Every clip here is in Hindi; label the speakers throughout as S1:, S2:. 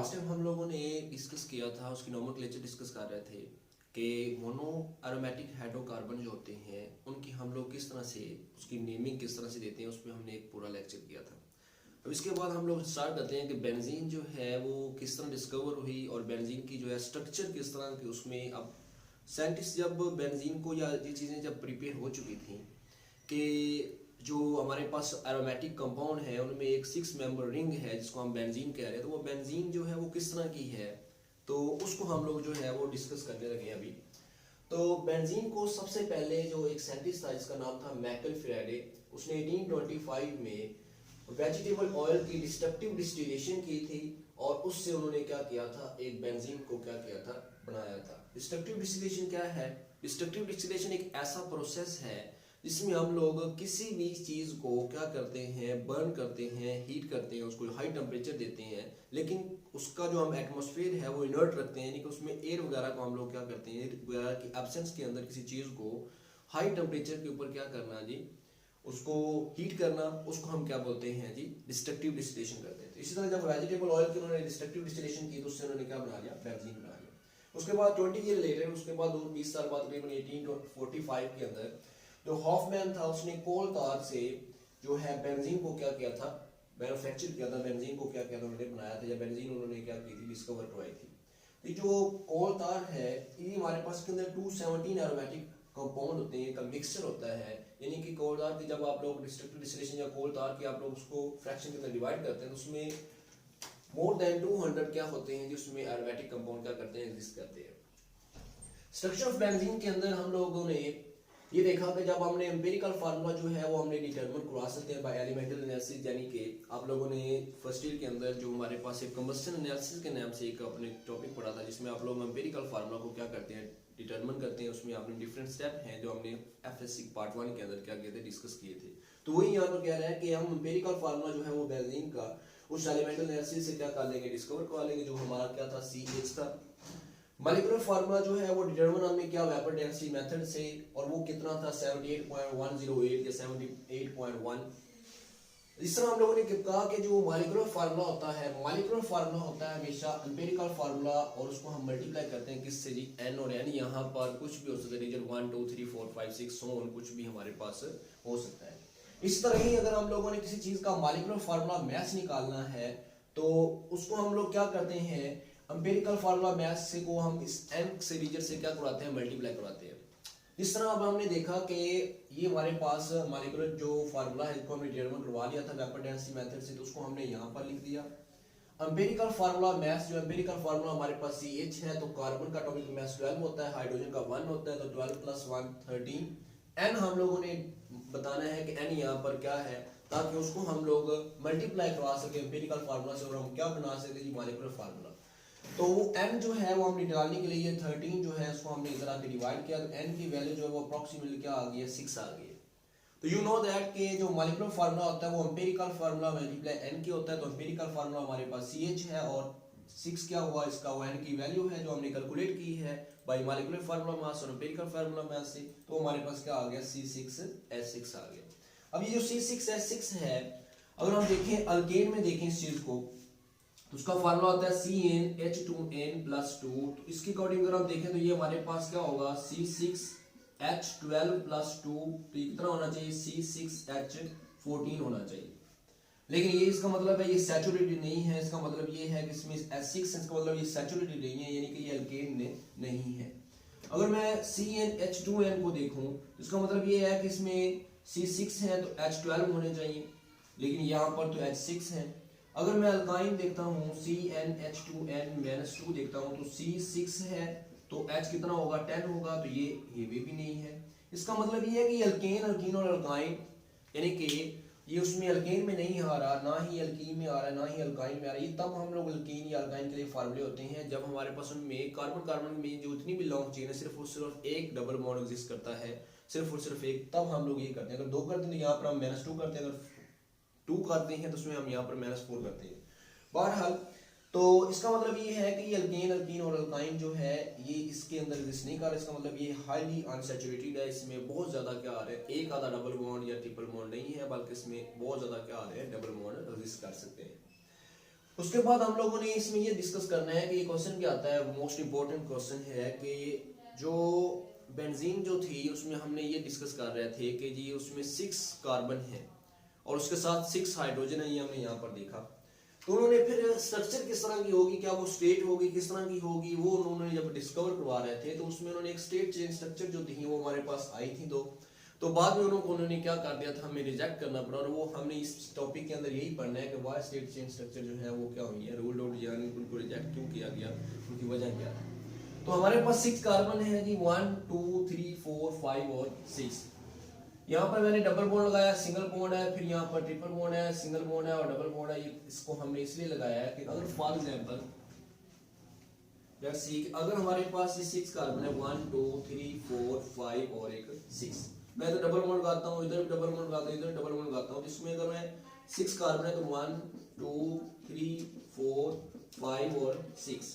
S1: लास्ट टाइम हम लोगों ने डिस्कस किया था, उसकी नोमेनक्लेचर डिस्कस कर रहे थे कि मोनो एरोमेटिक हाइड्रोकार्बन जो होते हैं उनकी हम लोग किस तरह से उसकी नेमिंग किस तरह से देते हैं, उस पर हमने एक पूरा लेक्चर किया था। अब इसके बाद हम लोग स्टार्ट करते हैं कि बेंजीन जो है वो किस तरह डिस्कवर हुई और बेंजीन की जो है स्ट्रक्चर किस तरह की उसमें। अब साइंटिस्ट जब बेंजीन को या ये चीज़ें जब प्रिपेयर हो चुकी थी कि जो हमारे पास एरोमेटिक कंपाउंड है उनमें एक 6 मेंबर रिंग है जिसको हम बेंजीन कह रहे हैं, तो वो बेंजीन जो है वो किस तरह की है तो उसको हम लोग जो है वो डिस्कस करने लगे अभी। तो बेंजीन को सबसे पहले जो एक साइंटिस्ट था जिसका नाम था माइकल फैराडे, उसने 1825 में वेजिटेबल ऑयल की डिस्ट्रक्टिव डिस्टिलेशन की थी और उससे उन्होंने क्या किया था, एक बेंजीन को क्या किया था, बनाया था। डिस्ट्रक्टिव डिस्टिलेशन क्या है? डिस्ट्रक्टिव डिस्टिलेशन एक ऐसा प्रोसेस है जिसमें हम लोग किसी भी चीज़ को क्या करते हैं, बर्न करते हैं, हीट करते हैं, उसको हाई टेम्परेचर देते हैं, लेकिन उसका जो हम एटमॉस्फेयर है वो इनर्ट रखते हैं, यानी कि उसमें एयर वगैरह को हम लोग क्या करते हैं, एयर वगैरह की एब्सेंस के अंदर किसी चीज़ को हाई टेम्परेचर के ऊपर क्या करना जी, उसको हीट करना, उसको हम क्या बोलते हैं जी, डिस्ट्रक्टिव डिस्टिलेशन करते हैं। तो इसी तरह जब वेजिटेबल ऑयल की उन्होंने डिस्ट्रक्टिव डिस्टिलेशन की तो उससे उन्होंने क्या बना लिया, बेंजीन बना लिया। उसके बाद 20 ईयर लेटर, उसके बाद 20 साल बाद तकरीबन 1845 के अंदर जो हॉफमैन था उसने कोल तार से जो है बेंजीन को क्या किया था, मैन्युफैक्चर किया था, बेंजीन को क्या किया था, उन्होंने बनाया था, या बेंजीन उन्होंने क्या की थी, डिस्कवर करवाई थी। ये जो कोल तार है ये हमारे पास के अंदर 217 एरोमेटिक कंपाउंड होते हैं, का मिक्सचर होता है, यानी कि कोल तार की जब आप लोग डिस्ट्रक्टिव डिस्टिलेशन या कोल तार की आप लोग उसको फ्रैक्शन के अंदर डिवाइड करते हैं तो उसमें मोर देन 200 क्या होते हैं जिसमें एरोमेटिक कंपाउंड क्या करते हैं, एग्जिस्ट करते हैं। स्ट्रक्चर ऑफ बेंजीन के अंदर हम लोगों ने ये देखा कि जब हमने एम्पिरिकल फार्मूला जो है वो हमने डिटरमिन करवा सकते हैं बाय एलिमेंटल एनालिसिस, यानी कि आप लोगों ने फर्स्ट ईयर के अंदर जो हमारे पास एक कंबस्शन एनालिसिस के नाम से एक अपने टॉपिक पढ़ा था जिसमें आप लोग एम्पिरिकल फार्मूला को क्या करते हैं, डिटरमिन करते हैं। उसमें आपने डिफरेंट स्टेप हैं जो हमने एफएससी पार्ट 1 के अंदर क्या किए थे, डिस्कस किए थे। तो वही यहाँ पर कह रहा है कि हम एम्पिरिकल फार्मूला जो है वो बेंजीन का उस एलिमेंटल एनालिसिस से क्या कर लेंगे, डिस्कवर करवा लेंगे, जो हमारा क्या था, CH था। मॉलिक्यूलर फार्मूला जो है वो डिटरमिन हमने किया वेपर डेंसिटी मेथड से, और वो कितना था 78.108 या 78.1। इस तरह हम लोगों ने कहा कि जो मॉलिक्यूलर फार्मूला होता है, मॉलिक्यूलर फार्मूला होता है हमेशा एम्पिरिकल फार्मूला, और उसको हम मल्टीप्लाई करते हैं किससे जी, n और n। यहाँ पर कुछ भी हो सकता है, रीजन 1 2 3 4 5 6 so on, कुछ भी हमारे पास हो सकता है। इस तरह ही अगर हम लोगों ने किसी चीज का मॉलिक्यूलर फार्मूला मैथ निकालना है तो उसको हम लोग क्या करते हैं, एम्पिरिकल फार्मूला मैथ से को हम इस n से रीजन से क्या करवाते हैं, मल्टीप्लाई करवाते हैं। इस तरह अब हमने देखा कि ये हमारे पास मॉलिक्यूलर जो फार्मूला है इसको हमने डिटरमिन करवा लिया था वेपर डेंसिटी मेथड से, तो उसको हमने यहाँ पर लिख दिया। एम्पिरिकल फार्मूला मैथ, जो एम्पिरिकल फार्मूला हमारे पास CH है तो कार्बन का एटॉमिक मास 12 होता है, हाइड्रोजन का 1 होता है, तो 12 + 1 13। n हम लोगों ने बताना है कि n यहाँ पर क्या है, ताकि उसको हम लोग मल्टीप्लाई करवा सके एम्पिरिकल फार्मूला से और हम क्या बना सकते हैं, मॉलिक्यूलर फार्मूला। तो वो n जो है वो हम निकालने के लिए 13 जो है उसको हमने इधर आके डिवाइड किया, तो n की वैल्यू जो है वो अप्रोक्सीमेटली क्या आ गई है, 6 आ गई है। तो यू नो दैट कि जो मॉलिक्यूलर फार्मूला होता है वो एम्पिरिकल फार्मूला मल्टीप्लाई n की होता है, तो एम्पिरिकल फार्मूला हमारे पास CH है और 6 क्या हुआ, इसका वो n की वैल्यू है जो हमने कैलकुलेट की है बाय मॉलिक्यूलर फार्मूला मास और एम्पिरिकल फार्मूला मास से, तो हमारे पास क्या आ गया, C6H6 आ गया। अब ये जो C6H6 है, अगर हम देखें अल्केन में देखें इस चीज को, तो उसका फार्मूला होता है CnH2n+2। तो इसके अकॉर्डिंग अगर हम देखें तो ये हमारे पास क्या होगा, C6H12+2, तो ये कितना होना चाहिए, C6H14 होना चाहिए। लेकिन ये इसका मतलब है ये सैचुरेटेड नहीं है, इसका मतलब ये है कि इसमें H6, इसका मतलब ये सैचुरेटेड नहीं है, यानी कि ये अल्केन नहीं है। अगर मैं CnH2n को देखूं तो इसका मतलब ये है कि इसमें C6 है तो H12 होने चाहिए, लेकिन यहाँ पर तो H6 है। अगर मैं अल्काइन देखता हूँ CnH2n-2 देखता हूँ तो C6 है तो H कितना होगा, 10 होगा, तो ये भी नहीं है। इसका मतलब ये है कि अल्केन, अल्कीन और अल्काइन, यानी कि ये उसमें अल्केन में नहीं आ रहा, ना ही अल्कीन में आ रहा है, ना ही अल्काइन में आ रहा है। ये तब हम लोग अल्कीन या अल्काइन के लिए फार्मूले होते हैं जब हमारे पास उनमें कार्बन कार्बन में जो इतनी भी लॉन्ग चेन है सिर्फ और सिर्फ एक डबल बॉन्ड एग्जिस्ट करता है, सिर्फ और सिर्फ एक, तब हम लोग ये करते हैं। अगर 2 करते हैं तो यहाँ पर हम -2 करते हैं, अगर 2 करते हैं तो उसमें हम यहाँ पर -4 करते हैं। बहरहाल तो इसका मतलब ये है कि ये अल्केन, अल्कीन और अल्काइन जो है ये इसके अंदर एग्जिस्ट नहीं कर रहा। इसका मतलब ये हाईली अनसैचुरेटेड है, इसमें बहुत ज्यादा क्या आ रहा है, एक आधा डबल बॉन्ड या ट्रिपल बॉन्ड नहीं है, बल्कि इसमें बहुत ज्यादा क्या आ रहे हैं, डबल बॉन्ड एग्जिस्ट कर सकते हैं। उसके बाद हम लोगों ने इसमें ये डिस्कस करना है कि ये क्वेश्चन क्या आता है, मोस्ट इंपॉर्टेंट क्वेश्चन है कि जो बेंजीन जो थी उसमें हमने ये डिस्कस कर रहे थे कि जी उसमें 6 कार्बन है और उसके साथ 6 हाइड्रोजन है, ये हमने यहाँ पर देखा। तो उन्होंने फिर स्ट्रक्चर किस तरह की होगी, क्या वो स्टेट होगी, किस तरह की होगी, वो उन्होंने जब डिस्कवर करवा रहे थे तो उसमें उन्होंने एक स्टेट चेंज स्ट्रक्चर जो थी वो हमारे पास आई थी। तो बाद में उन्होंने क्या कर दिया था, हमें रिजेक्ट करना पड़ा। और वो हमने इस टॉपिक के अंदर यही पढ़ना है कि वाई स्टेट चेंज स्ट्रक्चर जो है वो क्या हुई है, रूल्ड आउट यानी उनको रिजेक्ट क्यों किया गया, उनकी वजह क्या है। तो हमारे पास 6 कार्बन है जी, 1 2 3 4 5 और 6। यहाँ पर मैंने डबल बॉन्ड लगाया, सिंगल बॉन्ड है, फिर यहाँ पर ट्रिपल बॉन्ड है, सिंगल बॉन्ड है और डबल बॉन्ड है। ये इसको हमने इसलिए लगाया है कि अगर फॉर एग्जांपल अगर हमारे पास ये 6 कार्बन है, 1 2 3 4 5 और एक 6, मैं तो डबल बॉन्ड लगाता हूँ, इधर डबल बॉन्ड लगाता हूँ, इधर डबल बॉन्ड लगाता हूँ। इसमें अगर मैं 6 कार्बन है तो 1 2 3 4 5 और 6,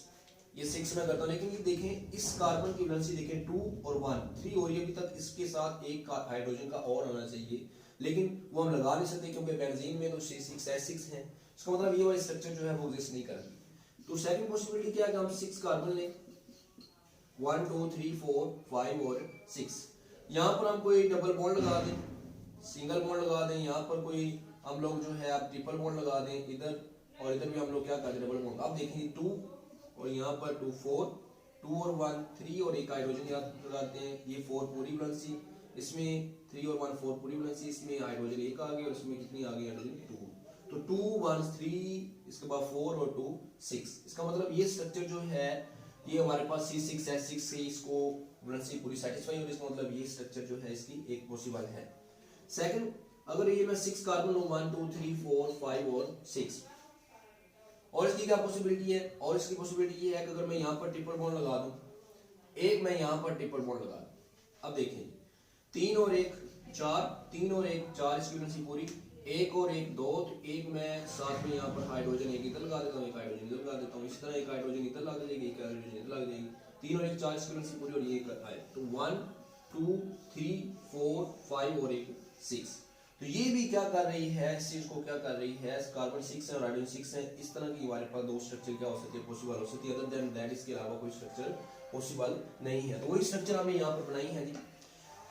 S1: ये 6 में करता हूँ। लेकिन ये देखें इस कार्बन की वैलेंसी देखें 2 और 1 3 और ये अभी तक इसके साथ एक हाइड्रोजन का और होना चाहिए, लेकिन वो हम लगा नहीं सकते क्योंकि बेंजीन में तो C6H6 है। इसका मतलब ये वाला स्ट्रक्चर जो है वो एग्जिस्ट नहीं करेगी। तो सेकंड पॉसिबिलिटी क्या है कि हम 6 कार्बन लें, 1 2 3 4 5 और 6। यहाँ पर हम कोई डबल बॉन्ड लगा दें, सिंगल बॉन्ड लगा दें, यहाँ पर कोई हम लोग जो है आप ट्रिपल बॉन्ड लगा दें, इधर और इधर भी हम लोग क्या करते हैं डबल बॉन्ड। अब देखें 2 और यहाँ पर 2 4 2 और 1 3 और एक हाइड्रोजन याद लगाते हैं, ये 4 पूरी वैलेंसी, इसमें 3 और 1 4 पूरी वैलेंसी, इसमें हाइड्रोजन एक आ गया और इसमें कितनी आ गई हाइड्रोजन 2। तो 2 1 3 इसके बाद 4 और 2 6। इसका मतलब ये स्ट्रक्चर जो है ये हमारे पास C6H6 से इसको वैलेंसी पूरी सेटिस्फाई हो रही है। इसका मतलब ये स्ट्रक्चर जो है इसकी एक पॉसिबल है। सेकंड, अगर ये मैं 6 कार्बन लूं 1 2 3 4 5 और 6, और इसकी क्या पॉसिबिलिटी है, और इसकी पॉसिबिलिटी ये है कि अगर मैं यहाँ पर ट्रिपल बॉन्ड लगा दूं, एक मैं यहाँ पर ट्रिपल बॉन्ड लगा दूं, अब देखें 3 और 1 4, 3 और 1 4, इसकी वैलेंसी पूरी, 1 और 1 2, तो एक मैं साथ में यहाँ पर हाइड्रोजन एक इधर लगा देता हूँ, एक हाइड्रोजन इधर लगा देता हूँ, इसी तरह एक हाइड्रोजन इधर लग जाएगी, एक हाइड्रोजन इधर लग जाएगी, 3 और 1 4 इसकी वैलेंसी पूरी और ये आए तो 1 2 3 4 5 और एक 6। तो ये भी क्या कर रही है, इस चीज को क्या कर रही है, कार्बन 6 है और हाइड्रोजन 6 है। इस तरह की हमारे पास दो स्ट्रक्चर क्या हो सकते हैं, पॉसिबल हो सकती है। अदर देन दैट इसके अलावा कोई स्ट्रक्चर पॉसिबल नहीं है। तो वही स्ट्रक्चर हमने यहाँ पर बनाई है जी।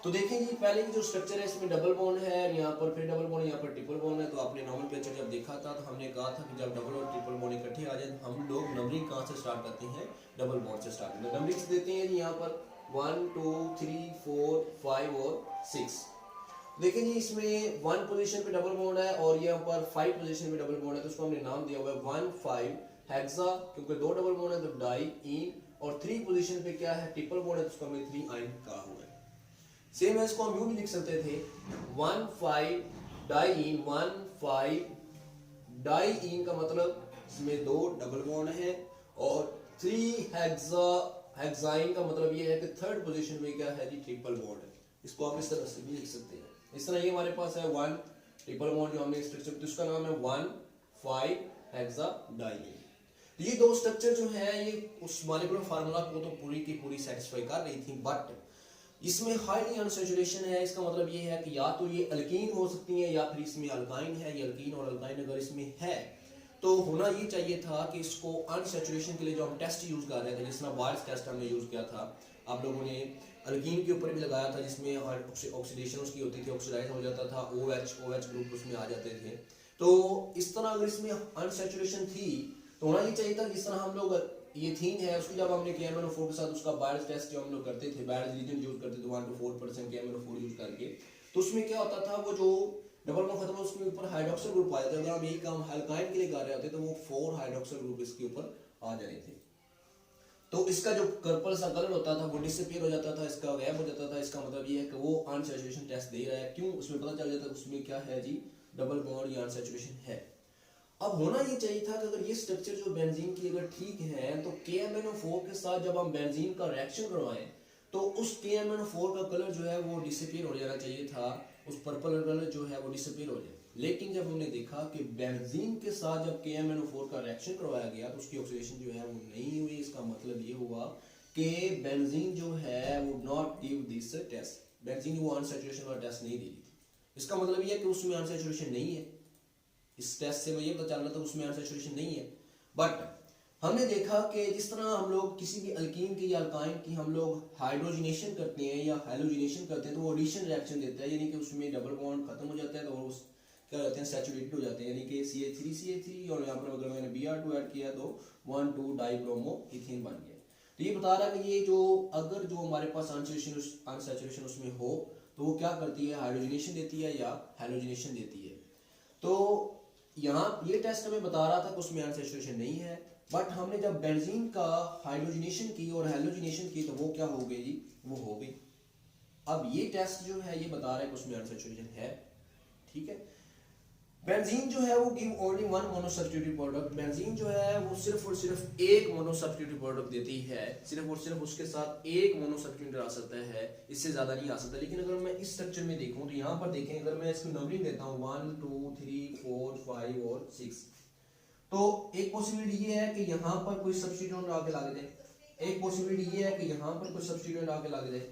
S1: तो देखें जी पहले की जो स्ट्रक्चर है इसमें डबल बॉन्ड है, यहाँ पर फिर डबल बॉन्ड, यहाँ पर ट्रिपल बॉन्ड है। तो आपने नॉमेनक्लेचर जब देखा था तो हमने कहा था कि जब डबल और ट्रिपल बॉन्ड इकट्ठे आ जाए हम लोग नंबरिंग कहाँ से स्टार्ट करते हैं, डबल बॉन्ड से स्टार्ट करते हैं। नंबरिंग देते हैं जी यहाँ पर 1 2 3 4 5 और 6। देखिए जी इसमें 1 पोजीशन पे डबल बॉन्ड है और यहाँ पर 5 पोजीशन पे डबल बॉन्ड है, तो उसको हमने नाम दिया हुआ है 1 5 हेक्सा, क्योंकि 2 डबल बॉन्ड है तो डाई इन, और 3 पोजीशन पे क्या है ट्रिपल बॉन्ड है तो उसको हमने 3 आइन कहा हुआ है। सेम है, इसको हम यूं भी लिख सकते थे 1 5 डाई इन, 1 5 डाई इन का मतलब इसमें 2 डबल बॉन्ड है, और 3 हेक्सा हेक्साइन का मतलब ये है कि थर्ड पोजीशन में क्या है जी ट्रिपल बॉन्ड है। इसको हम इस तरह से भी लिख सकते हैं। इस तरह ये हमारे पास है 1 ट्रिपल बॉन्ड जो हमने स्ट्रक्चर, तो इसका नाम है 1 5 हेक्सा डाई। ये दो स्ट्रक्चर जो है ये उस मॉलिक्यूलर फार्मूला को तो पूरी की पूरी सेटिस्फाई कर रही थी, बट इसमें हाईली अनसैचुरेशन है। इसका मतलब ये है कि या तो ये अल्कीन हो सकती है या फिर इसमें अल्काइन है। ये अल्कीन और अल्काइन अगर इसमें है तो होना ये चाहिए था कि इसको अनसैचुरेशन के लिए जो हम टेस्ट यूज कर रहे थे, जिस तरह बार्स टेस्ट हमने यूज किया था, आप लोगों ने अल्कीन के ऊपर भी लगाया था जिसमें ऑक्सीडेशन उसकी होती थी, ऑक्सीडाइज हो जाता था, OH ग्रुप उसमें आ जाते थे। तो इस तरह अगर इसमें अनसैचुरेशन थी तो होना ये चाहिए था जिस तरह हम लोग ये थीन है उसकी जब हमने KMnO4 के साथ उसका बायस टेस्ट जो हम लोग करते थे, बायस रीजन यूज करते थे 1 to 4% KMnO4 यूज करके, तो उसमें क्या होता था वो जो डबल बॉन्ड खत्म उसके ऊपर हाइड्रोक्सिल ग्रुप आ जाता था। अगर हम यही काम अल्काइन के लिए कर रहे होते तो वो 4 हाइड्रोक्सिल ग्रुप इसके ऊपर आ जाने थे। तो इसका जो पर्पल सा कलर होता था वो डिसअपीयर हो जाता था, इसका गैप हो जाता था। इसका मतलब ये है कि वो अनसैचुरेशन टेस्ट दे रहा है। क्यों, उसमें पता चल जाता है उसमें क्या है जी डबल बॉन्ड या अनसैचुरेशन है। अब होना ये चाहिए था कि अगर ये स्ट्रक्चर जो बेंजीन की अगर ठीक है तो KMnO4 के साथ जब हम बेंजीन का रिएक्शन करवाएं तो उस KMnO4 का कलर जो है वो डिसअपीयर हो जाना चाहिए था, उस पर्पल कलर जो है वो डिसअपीयर हो जाए। लेकिन जब हमने देखा कि बेंजीन के साथ जब KMnO4 का रिएक्शन करवाया गया तो उसकी ऑक्सीडेशन जो है वो नहीं हुई। इसका मतलब ये हुआ कि बेंजीन जो है वो not give this test, benzene वो अनसैचुरेशन वाला टेस्ट नहीं दे रही थी। इसका मतलब ये है कि उसमें अनसैचुरेशन नहीं है। इस टेस्ट से मैं ये पता चल रहा था उसमें अनसैचुरेशन नहीं है। बट हमने देखा कि जिस तरह हम लोग किसी भी अल्कीन की या अल्काइन की हम लोग हाइड्रोजनेशन करते हैं या हैलोजनेशन करते हैं तो वो एडिशन रिएक्शन देता है, यानी कि उसमें डबल बॉन्ड खत्म हो जाता है तो उस क्या हो जाते हैं, सैचुरेटेड हो जाते हैं, यानी कि CH3 और यहाँ पर अगर मैंने Br2 ऐड किया तो 1,2 डाइब्रोमो इथेन बन गया। तो ये बता रहा है कि ये जो अगर जो हमारे पास अनसैचुरेशन उसमें हो तो वो क्या करती है, हाइड्रोजनेशन देती है या हैलोजनेशन देती है। तो यहाँ ये टेस्ट हमें बता रहा था कि उसमें अनसैचुरेशन नहीं है, बट हमने जब बेंजीन का हाइड्रोजनेशन की और हैलोजनेशन की तो वो क्या हो गई जी, वो हो गई। अब ये टेस्ट जो है ये बता रहा है कि उसमें अनसैचुरेशन है, ठीक है। बेंजीन जो है वो give only one monosubstituted product, benzene जो है वो सिर्फ और सिर्फ एक मोनोसब्स्टिट्यूटेड प्रोडक्ट देती है, सिर्फ और सिर्फ उसके साथ एक मोनोसब्स्टिट्यूट आ सकता है, इससे ज्यादा नहीं आ सकता। लेकिन अगर मैं इस स्ट्रक्चर में देखूं तो यहाँ पर देखें, अगर मैं इसकी नंबरिंग देता हूँ 1 2 3 4 5 और 6, तो एक पॉसिबिलिटी ये है कि यहाँ पर कोई सब्स्टिट्यूएंट आके लग जाए, एक पॉसिबिलिटी ये है कि यहाँ पर कोई सब्स्टिट्यूएंट आके लग जाए,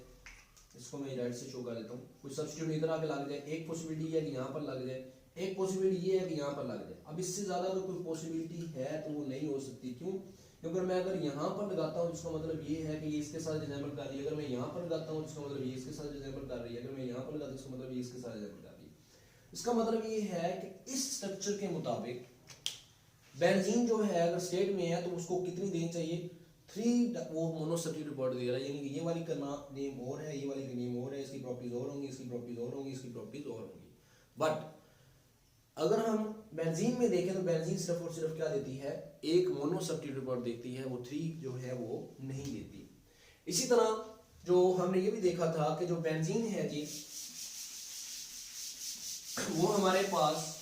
S1: इसको मैं राइट से शो कर देता हूँ, कोई सब्स्टिट्यूएंट इधर आके लग जाए, एक पॉसिबिलिटी है कि यहाँ पर लग जाए, एक पॉसिबिलिटी ये है कि यहाँ पर लग जाए। अब इससे ज्यादा अगर कोई पॉसिबिलिटी है तो वो नहीं हो सकती, क्यों? क्योंकि मैं अगर यहाँ पर लगाता हूँ जिसका मतलब ये है कि ये इसके साथ रिजेंबल कर रही है, अगर मैं यहाँ पर लगाता हूँ जिसका मतलब ये इसके साथ रिजेंबल कर रही है, अगर मैं यहाँ पर लगाता हूँ इसका मतलब ये इसके साथ रिजेंबल कर रही है। इसका मतलब ये है कि इस स्ट्रक्चर के मुताबिक बेंजीन जो है अगर स्टेट में है तो उसको कितनी देनी चाहिए, 3 वो मोनोसब्स्टिट्यूटेड बॉन्ड दे रहा है, यानी कि ये वाली का नेम और है, ये वाली का नेम और है, इसकी प्रॉपर्टीज और होंगी, इसकी प्रॉपर्टीज और होंगी, इसकी प्रॉपर्टीज और होंगी। बट अगर हम बेंजीन में देखें तो बेंजीन सिर्फ और सिर्फ क्या देती है, एक मोनोसब्स्टिट्यूटेड बॉन्ड देती है, वो 3 जो है वो नहीं देती। इसी तरह जो हमने ये भी देखा था कि जो बेंजीन है जी वो हमारे पास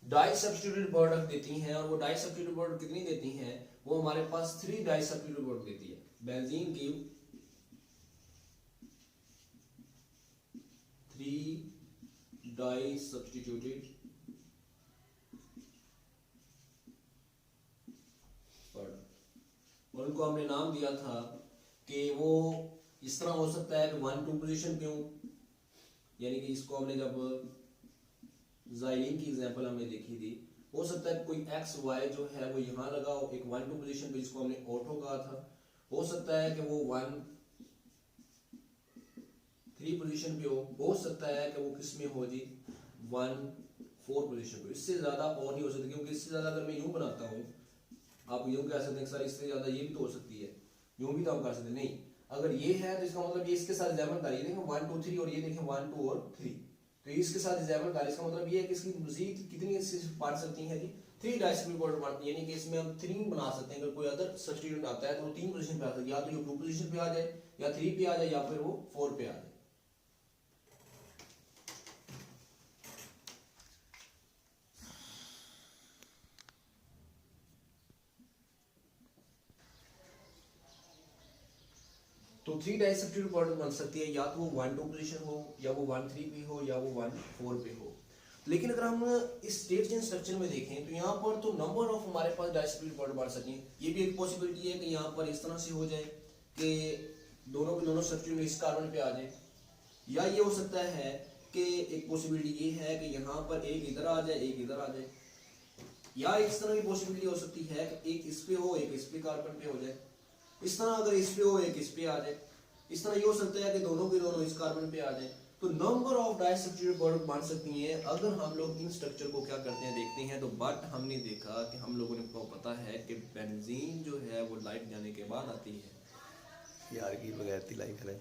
S1: डाई सब्स्टिट्यूटेड प्रोडक्ट देती हैं, और वो डाई सब्स्टिट्यूटेड प्रोडक्ट कितनी देती हैं, वो हमारे पास 3 डाई सब्स्टिट्यूटेड प्रोडक्ट देती है। Benzene give 3 di substituted product, और उनको हमने नाम दिया था कि वो इस तरह हो सकता है कि 1 2 पोजीशन पे हो, यानी कि इसको हमने जब ज़ाइलिन की एग्जांपल हमने देखी थी, हो सकता है कोई एक्स वाई जो है वो यहाँ लगा हो एक 1 2 पोजीशन पे, जिसको हमने ऑटो कहा था। हो सकता है कि वो 1 3 पोजीशन पे हो सकता है कि वो किस में हो जी 1 4 पोजीशन पे, इससे ज्यादा और नहीं हो सकती, क्योंकि इससे ज्यादा अगर मैं यूं बनाता हूँ, आप यूं कह सकते हैं सर इससे ज्यादा ये भी तो हो सकती है, यूं भी तो हम कर सकते हैं, नहीं अगर ये है तो इसका मतलब ये इसके साथ रिजेंबल कर, ये देखें 1 2 3 और ये देखें 1 2 और 3, तो इसके साथ रिजेंबल कर, इसका मतलब ये है कि इसकी मजीद कितनी पार्ट सकती हैं जी 3 डाइसब्स्टिट्यूटेड प्रोडक्ट बनती है, यानी कि इसमें हम 3 बना सकते हैं। अगर कोई अदर सब्स्टिट्यूएंट आता है तो वो 3 पोजीशन पे आ सकता है, या तो ये 2 पोजीशन पे आ जाए, या 3 पे आ जाए, या फिर वो 4 पे आ जाए। तो 3 डाई सब्स्टिट्यूटेड प्रोडक्ट बन सकती है, या तो वो 1 2 पोजीशन हो, या वो 1 3 पे हो, या वो 1 4 पे हो। लेकिन अगर हम इस स्टेट चेन स्ट्रक्चर में देखें तो यहाँ पर तो नंबर ऑफ हमारे पास डाई सब्स्टिट्यूटेड प्रोडक्ट बढ़ सकें, ये भी एक पॉसिबिलिटी है कि यहाँ पर इस तरह से हो जाए कि दोनों के दोनों सब्स्टिट्यूट इस कार्बन पे आ जाए, या ये हो सकता है कि एक पॉसिबिलिटी ये है कि यहाँ पर एक इधर आ जाए, एक इधर आ जाए, या इस तरह की पॉसिबिलिटी हो सकती है कि एक इस पे हो, एक इस पे कार्बन पे हो जाए, इस तरह अगर इस पे हो एक इस पे आ जाए, इस तरह ये हो सकता है कि दोनों के दोनों इस कार्बन पे आ जाए। तो number of di substituted product बन सकती हैं अगर हम लोग इन स्ट्रक्चर को क्या करते हैं देखते हैं। तो बट हमने देखा कि हम लोगों को पता है कि बेंजीन जो है वो लाइट जाने के बाद आती है,
S2: यार की बगैर थी लाइट है।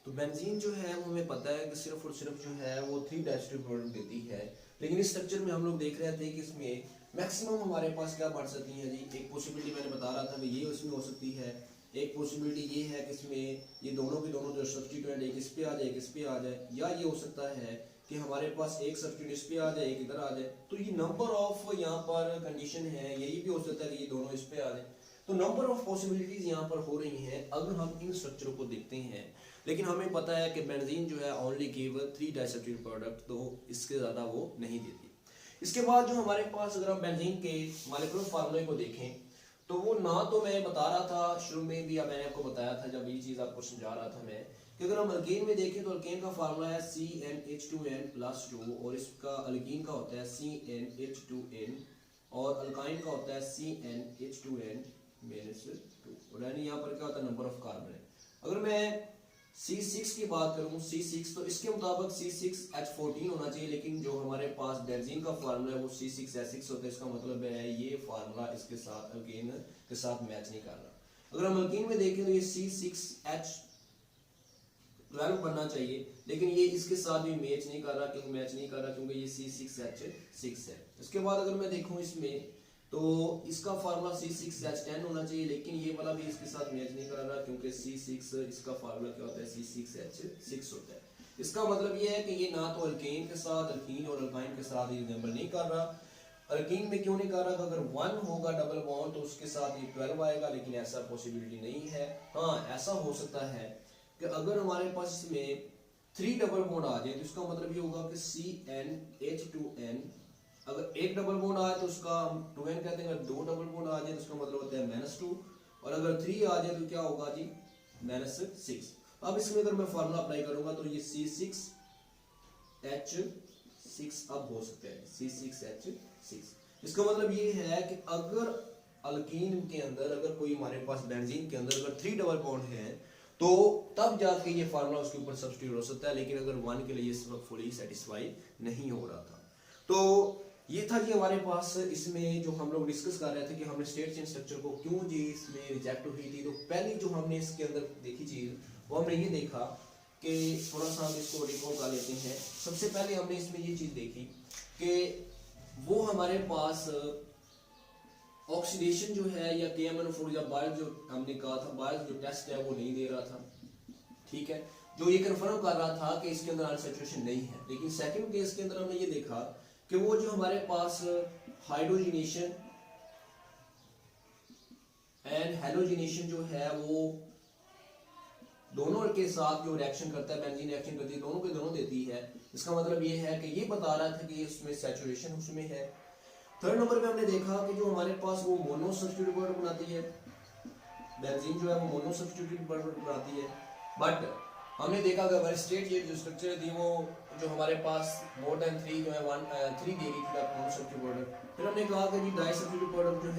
S1: तो बेंजीन जो है वो हमें पता है कि सिर्फ और सिर्फ जो है वो 3 डाई सब्स्टिट्यूटेड प्रोडक्ट देती है। लेकिन इस स्ट्रक्चर में हम लोग देख रहे थे कि इसमें मैक्सिमम हमारे पास क्या बढ़ सकती है जी, एक पॉसिबिलिटी मैंने बता रहा था कि ये उसमें हो सकती है, एक पॉसिबिलिटी ये है कि इसमें ये दोनों के दोनों जो सब्स्टिट्यूएंट एक इस पे आ जाए, एक इस पे आ जाए, या ये हो सकता है कि हमारे पास एक सब्स्टिट्यूट इस पे आ जाए, एक इधर आ जाए। तो ये नंबर ऑफ यहाँ पर कंडीशन है, यही भी हो सकता है कि ये दोनों इस पे आ जाए। तो नंबर ऑफ पॉसिबिलिटीज यहाँ पर हो रही हैं अगर हम इन स्ट्रक्चरों को देखते हैं। लेकिन हमें पता है कि बेंजीन जो है only give 3 di substituted product, तो इसके ज़्यादा वो नहीं देती। इसके बाद जो हमारे पास अगर हम बेंजीन के मॉलिक्यूलर फार्मूले को देखें तो वो ना तो मैं बता रहा था शुरू में भी, मैंने आपको बताया था जब ये चीज़ आपको समझा रहा था मैं, कि अगर हम अल्केन में देखें तो अल्केन का फार्मूला है CnH2n+2 और इसका अल्कीन का होता है CnH2n और अल्काइन का होता है CnH2n-2 और यानी यहाँ पर क्या होता है नंबर ऑफ कार्बन है। अगर मैं C6 की बात करूँ C6 तो इसके मुताबिक C6H14 होना चाहिए, लेकिन जो हमारे पास बेंजीन का फार्मूला है वो C6H6 होता है। इसका मतलब है ये फार्मूला इसके साथ अल्केन के साथ मैच नहीं कर रहा। अगर हम अल्कीन में देखें तो ये C6H12 बनना चाहिए, लेकिन ये इसके साथ भी मैच नहीं कर रहा। क्योंकि ये C6H6 है। इसके बाद अगर मैं देखूं इसमें तो इसका फार्मूला C6H10 होना चाहिए, लेकिन ये वाला भी इसके साथ मैच नहीं कर रहा क्योंकि C6 इसका फार्मूला क्या होता है C6H6 होता है। इसका मतलब ये है कि ये ना तो अल्केन के साथ, अल्कीन और अल्काइन के साथ ये रिजेंबल नहीं कर रहा। अल्कीन में क्यों नहीं कर रहा? अगर 1 होगा डबल बॉन्ड तो उसके साथ ये 12 आएगा, लेकिन ऐसा पॉसिबिलिटी नहीं है। हाँ, ऐसा हो सकता है कि अगर हमारे पास इसमें 3 डबल बॉन्ड आ जाए तो इसका मतलब ये होगा कि CnH2n, अगर एक डबल बॉन्ड आए तो उसका हम 2n कहते हैं, अगर 2 डबल बॉन्ड आ जाए तो उसका मतलब होता है -2 और अगर 3 आ जाए तो क्या होगा जी -6। अब इसमें अगर मैं फार्मूला अप्लाई करूंगा तो ये C6H6 अब हो सकता है C6H6। इसका मतलब ये है कि अगर अल्कीन के अंदर अगर कोई हमारे पास बेंजीन के अंदर अगर 3 डबल बॉन्ड है तो तब जाके ये फार्मूला उसके ऊपर सब्स्टिट्यूट हो सकता है, लेकिन अगर 1 के लिए इस वक्त फुली सेटिस्फाई नहीं हो रहा था। तो ये था कि हमारे पास इसमें जो हम लोग डिस्कस कर रहे थे कि हमने स्टेट चेन स्ट्रक्चर को क्यों जी इसमें रिजेक्ट हुई थी। तो पहली जो हमने इसके अंदर देखी चीज वो हमने ये देखा कि थोड़ा सा हम इसको रिकॉल कर लेते हैं। सबसे पहले हमने इसमें ये चीज देखी कि वो हमारे पास ऑक्सीडेशन जो है या KMnO4 या बायस जो हमने कहा था, बायस जो टेस्ट है वो नहीं दे रहा था, ठीक है, जो ये कंफर्म कर रहा था कि इसके अंदर अनसैचुरेशन नहीं है। लेकिन सेकंड केस के अंदर हमने ये देखा कि वो जो हमारे पास हाइड्रोजिनेशन एंड हेलोजिनेशन जो है वो दोनों के साथ जो रिएक्शन करता है, बेंजीन रिएक्शन करती है, दोनों के दोनों देती है। इसका मतलब ये है कि ये बता रहा था कि उसमें सैचुरेशन उसमें है। थर्ड नंबर पे हमने देखा कि जो हमारे पास वो मोनो सब्स्टिट्यूट प्रोडक्ट बनाती है, बेंजीन जो है वो मोनो सब्स्टिट्यूट प्रोडक्ट बनाती है। बट हमने देखा कि हमारे स्टेट जेट जो स्ट्रक्चर थी वो जो हमारे पास मोर देन 3 जो है 3 दे रही थी मोनो सब्स्टिट्यूट प्रोडक्ट। फिर हमने कहा कि जी डाई सब्स्टिट्यूट प्रोडक्ट जो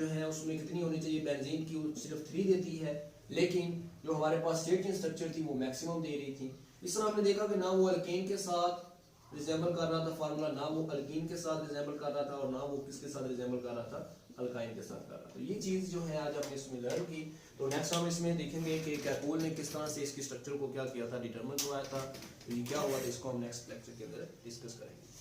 S1: है उसमें कितनी होनी चाहिए, बेंजीन की सिर्फ 3 देती है, लेकिन जो हमारे पास स्टेट चेन स्ट्रक्चर थी वो मैक्सिमम दे रही थी। इस तरह हमने देखा कि ना वो अल्केन के साथ रिजेंबल कर रहा था फार्मूला, ना वो अल्कीन के साथ रिजेंबल कर रहा था और ना वो किसके साथ रिजेंबल कर रहा था, अल्काइन के साथ कर रहा था। तो ये चीज जो है आज हमने इसमें लर्न की। तो नेक्स्ट हम इसमें देखेंगे कि कैपुल ने किस तरह से इसकी स्ट्रक्चर को क्या किया था, डिटरमिन करवाया था। तो ये क्या हुआ था इसको हम नेक्स्ट लेक्चर के अंदर डिस्कस करेंगे।